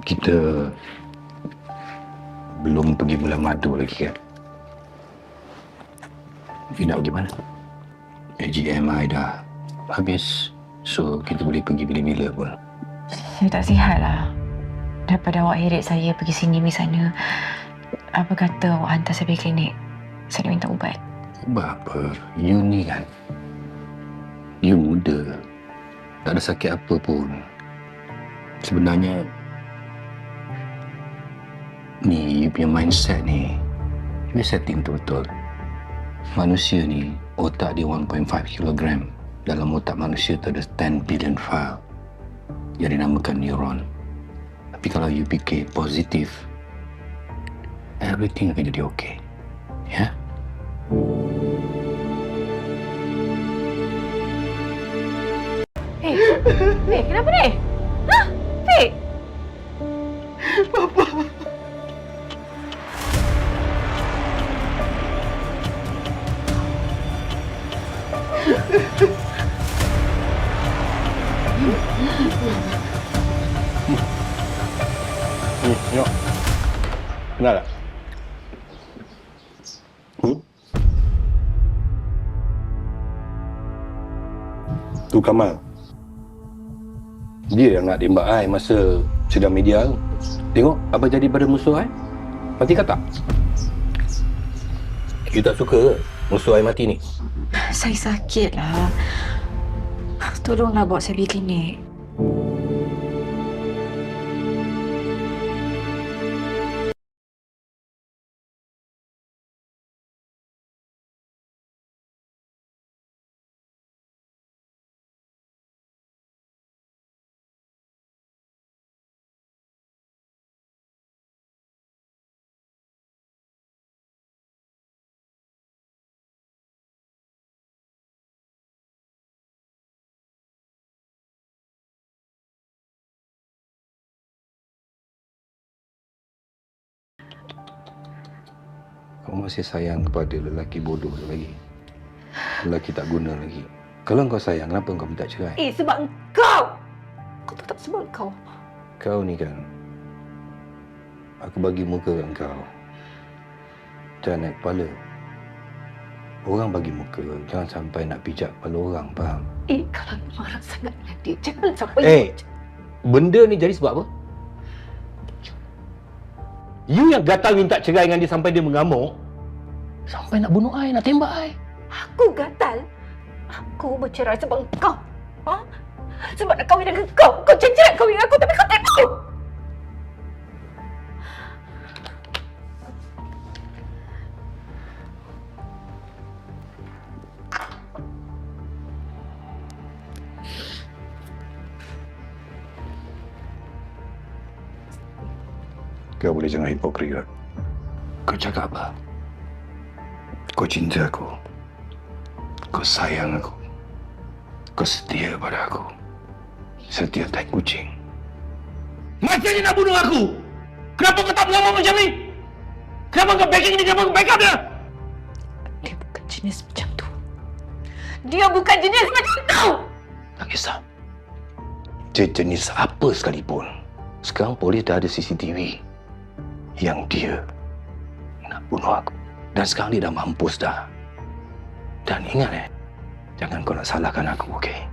Kita belum pergi Bulan Madu lagi kan? You nak pergi mana? AGMI dah habis, so kita boleh pergi bila-bila pun. Saya tak sihat lah. Daripada awak heret saya pergi sini pergi sana. Apa kata awak hantar saya pergi klinik? Saya nak minta ubat. Ubat apa? You ni kan, you muda. Tak ada sakit apa pun. Sebenarnya ni, you punya mindset ni, you setting betul-betul. Manusia ni, otak dia 1.5 kilogram. Dalam otak manusia tu ada 10 billion file yang dinamakan neuron. Tapi kalau you fikir positif, everything akan jadi okey. Ya? Kenapa ni? Hah? Fik? Papa. Tengok. Kenal tak? Tu Kamal. Dia yang nak tembak I masa sidang media tu. Tengok apa jadi pada musuh I. Mati kata? You tak suka ke musuh I mati ni? Saya sakit lah. Tolonglah bawa saya pergi klinik. Kau masih sayang kepada lelaki bodoh tu lagi. Lelaki tak guna lagi. Kalau kau sayang, kenapa kau minta cerai? Sebab engkau! Kau tahu tak sebab engkau? Kau ni kan, aku bagi muka kat kau. Jangan naik kepala. Orang bagi muka, jangan sampai nak pijak kepala orang, faham? Kalau marah sangat dengan dia, jangan sampai... Benda ni jadi sebab apa? You yang gatal minta cerai dengan dia sampai dia mengamuk. Sampai nak bunuh I, nak tembak I. Aku gatal. Aku bercerai sebab engkau. Ha? Sebab nak kahwin dengan kau. Kau janji nak kahwin dengan aku tapi kau tak mau. Kau boleh jangan hipokrit tak? Kau cakap apa? Kau cinta aku. Kau sayang aku. Kau setia pada aku. Setia tai kucing. Macam dia nak bunuh aku? Kenapa kau tak berlama macam ni? Kenapa kau backing ni? Kenapa kau backup dia? Dia bukan jenis macam tu. Dia bukan jenis macam tu! Tak kisah. Dia jenis apa sekalipun. Sekarang polis dah ada CCTV. Yang dia nak bunuh aku. Dan sekarang dia dah mampus dah. Dan ingat jangan kau nak salahkan aku, okey?